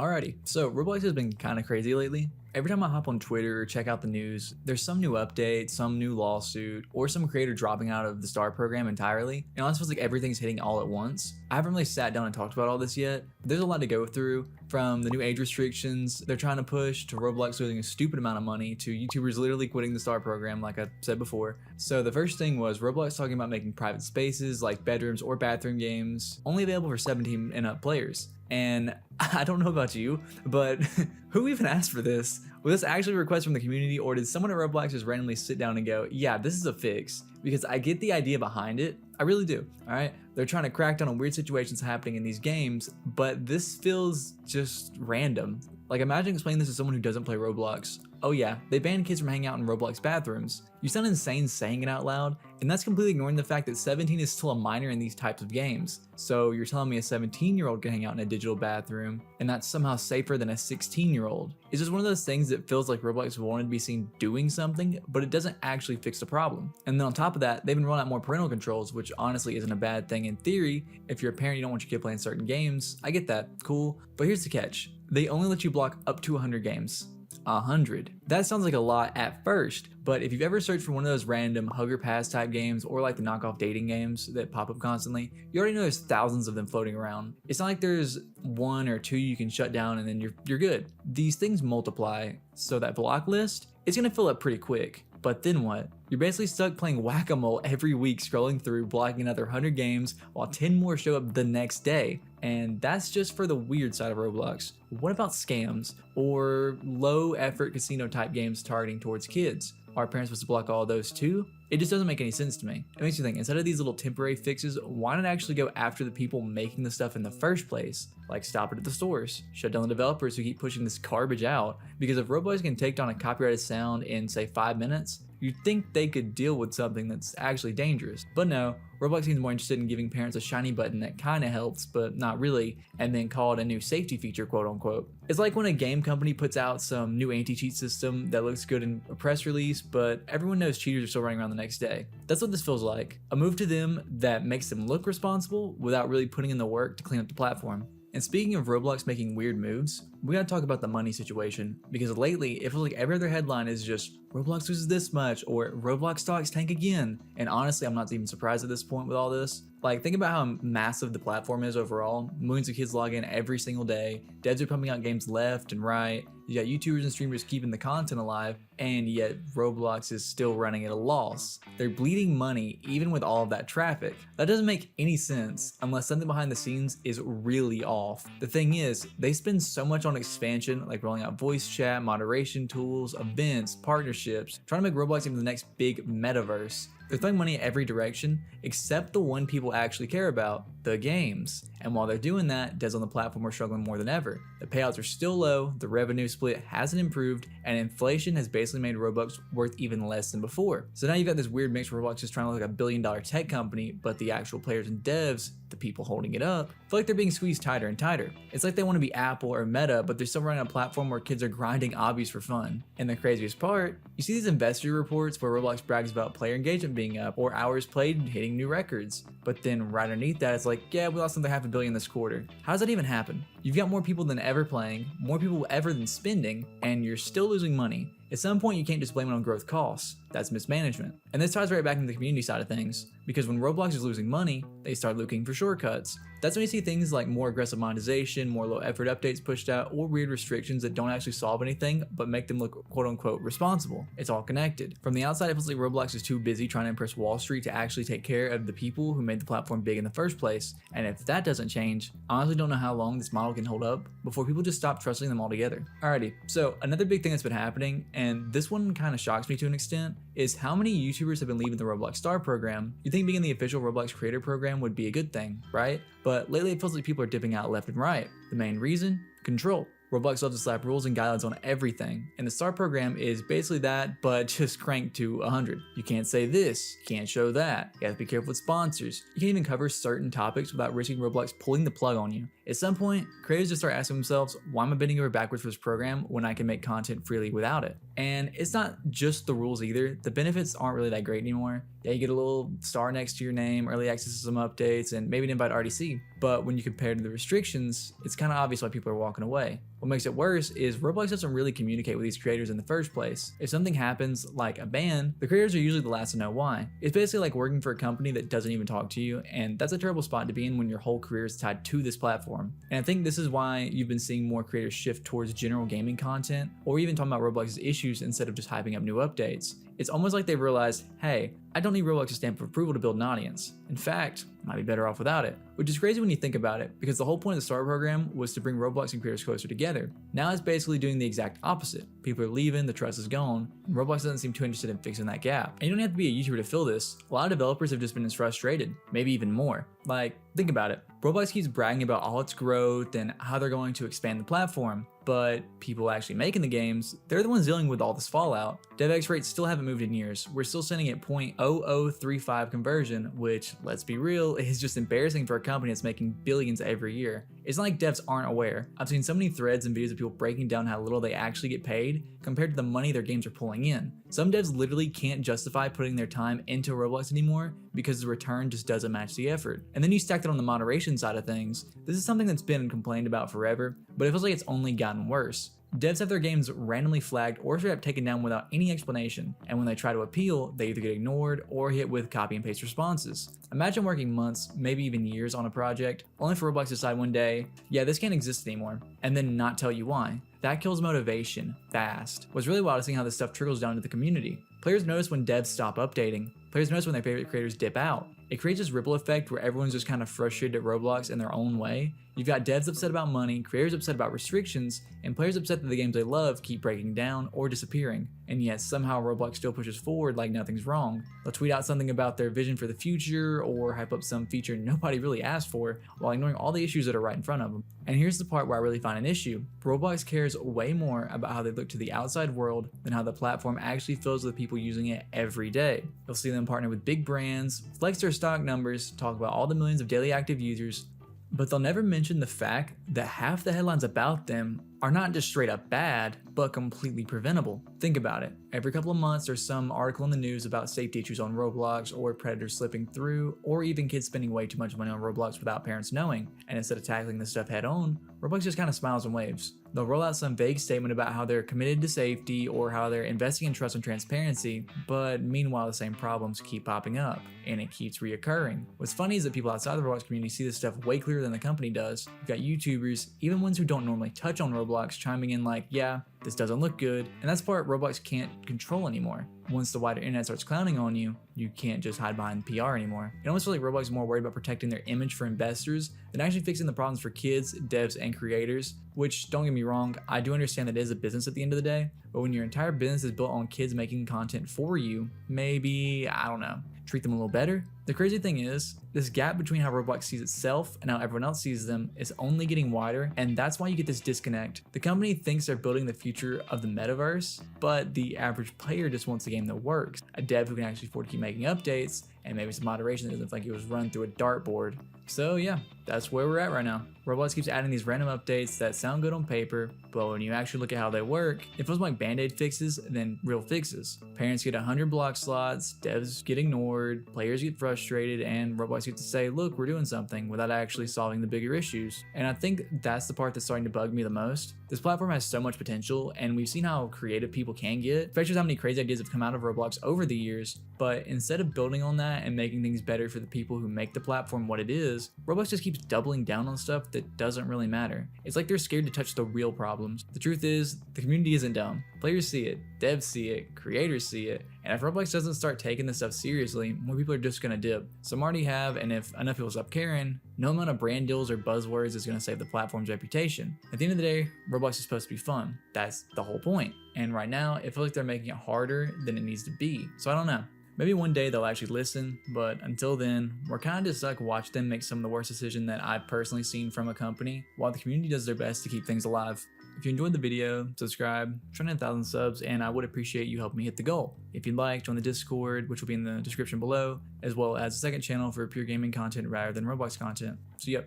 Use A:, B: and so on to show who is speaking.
A: Alrighty, so Roblox has been kind of crazy lately. Every time I hop on Twitter or check out the news, there's some new update, some new lawsuit, or some creator dropping out of the STAR program entirely. And it almost feels like everything's hitting all at once. I haven't really sat down and talked about all this yet, but there's a lot to go through, from the new age restrictions they're trying to push, to Roblox losing a stupid amount of money, to YouTubers literally quitting the STAR program like I said before. So the first thing was Roblox talking about making private spaces like bedrooms or bathroom games only available for 17 and up players. And I don't know about you, but who even asked for this? Was this actually a request from the community, or did someone at Roblox just randomly sit down and go, yeah, this is a fix? Because I get the idea behind it. I really do, all right? They're trying to crack down on weird situations happening in these games, but this feels just random. Like, imagine explaining this to someone who doesn't play Roblox. Oh yeah, they banned kids from hanging out in Roblox bathrooms. You sound insane saying it out loud, and that's completely ignoring the fact that 17 is still a minor in these types of games. So you're telling me a 17-year-old can hang out in a digital bathroom, and that's somehow safer than a 16-year-old. It's just one of those things that feels like Roblox wanted to be seen doing something, but it doesn't actually fix the problem. And then on top of that, they've been rolling out more parental controls, which honestly isn't a bad thing in theory. If you're a parent, you don't want your kid playing certain games. I get that, cool. But here's the catch. They only let you block up to 100 games. 100. That sounds like a lot at first, but if you've ever searched for one of those random hug or pass type games, or like the knockoff dating games that pop up constantly, you already know there's thousands of them floating around. It's not like there's one or two you can shut down and then you're good. These things multiply, so that block list is gonna fill up pretty quick. But then what? You're basically stuck playing whack-a-mole every week, scrolling through, blocking another 100 games, while 10 more show up the next day. And that's just for the weird side of Roblox. What about scams or low-effort casino-type games targeting towards kids? Are parents supposed to block all of those too? It just doesn't make any sense to me. It makes you think, instead of these little temporary fixes, why not actually go after the people making the stuff in the first place? Like, stop it at the stores, shut down the developers who keep pushing this garbage out. Because if Roblox can take down a copyrighted sound in, say, 5 minutes, you'd think they could deal with something that's actually dangerous. But no, Roblox seems more interested in giving parents a shiny button that kinda helps, but not really, and then call it a new safety feature, quote unquote. It's like when a game company puts out some new anti-cheat system that looks good in a press release, but everyone knows cheaters are still running around the next day. That's what this feels like. A move to them that makes them look responsible without really putting in the work to clean up the platform. And speaking of Roblox making weird moves, we gotta talk about the money situation, because lately it feels like every other headline is just Roblox loses this much or Roblox stocks tank again. And honestly, I'm not even surprised at this point with all this. Like, think about how massive the platform is overall. Millions of kids log in every single day. Devs are pumping out games left and right. You got YouTubers and streamers keeping the content alive, and yet Roblox is still running at a loss. They're bleeding money even with all of that traffic. That doesn't make any sense unless something behind the scenes is really off. The thing is, they spend so much on expansion, like rolling out voice chat, moderation tools, events, partnerships, trying to make Roblox into the next big metaverse. They're throwing money in every direction except the one people actually care about, the games. And while they're doing that, devs on the platform are struggling more than ever. The payouts are still low, the revenue split hasn't improved, and inflation has basically made Roblox worth even less than before. So now you've got this weird mix where Roblox is trying to look like a billion-dollar tech company, but the actual players and devs, the people holding it up, feel like they're being squeezed tighter and tighter. It's like they want to be Apple or Meta, but they're still running a platform where kids are grinding obbies for fun. And the craziest part, you see these investor reports where Roblox brags about player engagement being up or hours played hitting new records. But then right underneath that, it's like, yeah, we lost another $500 million this quarter. How does that even happen? You've got more people than ever playing, more people ever than spending, and you're still losing money. At some point, you can't just blame it on growth costs. That's mismanagement. And this ties right back into the community side of things, because when Roblox is losing money, they start looking for shortcuts. That's when you see things like more aggressive monetization, more low effort updates pushed out, or weird restrictions that don't actually solve anything, but make them look quote unquote responsible. It's all connected. From the outside, it feels like Roblox is too busy trying to impress Wall Street to actually take care of the people who made the platform big in the first place. And if that doesn't change, I honestly don't know how long this model can hold up before people just stop trusting them altogether. Alrighty, so another big thing that's been happening, and this one kind of shocks me to an extent, is how many YouTubers have been leaving the Roblox Star program. You think being in the official Roblox creator program would be a good thing, right? But lately it feels like people are dipping out left and right. The main reason? Control. Roblox loves to slap rules and guidelines on everything, and the STAR program is basically that, but just cranked to 100. You can't say this, you can't show that, you have to be careful with sponsors. You can't even cover certain topics without risking Roblox pulling the plug on you. At some point, creators just start asking themselves, why am I bending over backwards for this program when I can make content freely without it? And it's not just the rules either. The benefits aren't really that great anymore. Yeah, you get a little star next to your name, early access to some updates, and maybe an invite to RDC. But when you compare to the restrictions, it's kind of obvious why people are walking away. What makes it worse is Roblox doesn't really communicate with these creators in the first place. If something happens, like a ban, the creators are usually the last to know why. It's basically like working for a company that doesn't even talk to you, and that's a terrible spot to be in when your whole career is tied to this platform. And I think this is why you've been seeing more creators shift towards general gaming content, or even talking about Roblox's issues instead of just hyping up new updates. It's almost like they realized, hey, I don't need Roblox's stamp of approval to build an audience. In fact, I might be better off without it. Which is crazy when you think about it, because the whole point of the STAR program was to bring Roblox and creators closer together. Now it's basically doing the exact opposite. People are leaving, the trust is gone, and Roblox doesn't seem too interested in fixing that gap. And you don't have to be a YouTuber to feel this. A lot of developers have just been as frustrated, maybe even more. Like, think about it. Roblox keeps bragging about all its growth and how they're going to expand the platform, but people actually making the games, they're the ones dealing with all this fallout. DevX rates still haven't moved in years. We're still sitting at 0.0035 conversion, which, let's be real, is just embarrassing for a company that's making billions every year. It's not like devs aren't aware. I've seen so many threads and videos of people breaking down how little they actually get paid compared to the money their games are pulling in. Some devs literally can't justify putting their time into Roblox anymore because the return just doesn't match the effort. And then you stack that on the moderation side of things. This is something that's been complained about forever, but it feels like it's only gotten worse. Devs have their games randomly flagged or straight up taken down without any explanation, and when they try to appeal, they either get ignored or hit with copy and paste responses. Imagine working months, maybe even years on a project, only for Roblox to decide one day, yeah, this can't exist anymore, and then not tell you why. That kills motivation fast. What's really wild is seeing how this stuff trickles down to the community. Players notice when devs stop updating. Players notice when their favorite creators dip out. It creates this ripple effect where everyone's just kind of frustrated at Roblox in their own way. You've got devs upset about money, creators upset about restrictions, and players upset that the games they love keep breaking down or disappearing. And yet somehow Roblox still pushes forward like nothing's wrong. They'll tweet out something about their vision for the future or hype up some feature nobody really asked for while ignoring all the issues that are right in front of them. And here's the part where I really find an issue. Roblox cares way more about how they look to the outside world than how the platform actually feels with the people using it every day. You'll see them partner with big brands, flex their stock numbers, talk about all the millions of daily active users, but they'll never mention the fact that half the headlines about them are not just straight up bad, but completely preventable. Think about it. Every couple of months there's some article in the news about safety issues on Roblox, or predators slipping through, or even kids spending way too much money on Roblox without parents knowing. And instead of tackling this stuff head on, Roblox just kind of smiles and waves. They'll roll out some vague statement about how they're committed to safety or how they're investing in trust and transparency, but meanwhile the same problems keep popping up, and it keeps reoccurring. What's funny is that people outside the Roblox community see this stuff way clearer than the company does. You've got YouTubers, even ones who don't normally touch on Roblox, chiming in like, yeah, this doesn't look good, and that's the part Roblox can't control anymore. Once the wider internet starts clowning on you, you can't just hide behind PR anymore. It almost feels like Roblox is more worried about protecting their image for investors than actually fixing the problems for kids, devs, and creators, which, don't get me wrong, I do understand that it is a business at the end of the day, but when your entire business is built on kids making content for you, maybe, I don't know, treat them a little better? The crazy thing is, this gap between how Roblox sees itself and how everyone else sees them is only getting wider, and that's why you get this disconnect. The company thinks they're building the future of the metaverse, but the average player just wants a game that works. A dev who can actually afford to keep making updates, and maybe some moderation that doesn't feel like it was run through a dartboard. So yeah, that's where we're at right now. Roblox keeps adding these random updates that sound good on paper, but when you actually look at how they work, it feels more like band-aid fixes than real fixes. Parents get 100 block slots, devs get ignored, players get frustrated, and Roblox gets to say, look, we're doing something, without actually solving the bigger issues. And I think that's the part that's starting to bug me the most. This platform has so much potential, and we've seen how creative people can get, especially how many crazy ideas have come out of Roblox over the years, but instead of building on that and making things better for the people who make the platform what it is, Roblox just keeps doubling down on stuff that doesn't really matter. It's like they're scared to touch the real problems. The truth is, the community isn't dumb. Players see it, devs see it, creators see it, and if Roblox doesn't start taking this stuff seriously, more people are just gonna dip. Some already have, and if enough people stop caring, no amount of brand deals or buzzwords is gonna save the platform's reputation. At the end of the day, Roblox is supposed to be fun. That's the whole point. And right now, it feels like they're making it harder than it needs to be. So I don't know. Maybe one day they'll actually listen, but until then, we're kind of just stuck watching them make some of the worst decisions that I've personally seen from a company, while the community does their best to keep things alive. If you enjoyed the video, subscribe, trying to hit 1,000 subs, and I would appreciate you helping me hit the goal. If you'd like, join the Discord, which will be in the description below, as well as a second channel for pure gaming content rather than Roblox content. So yep,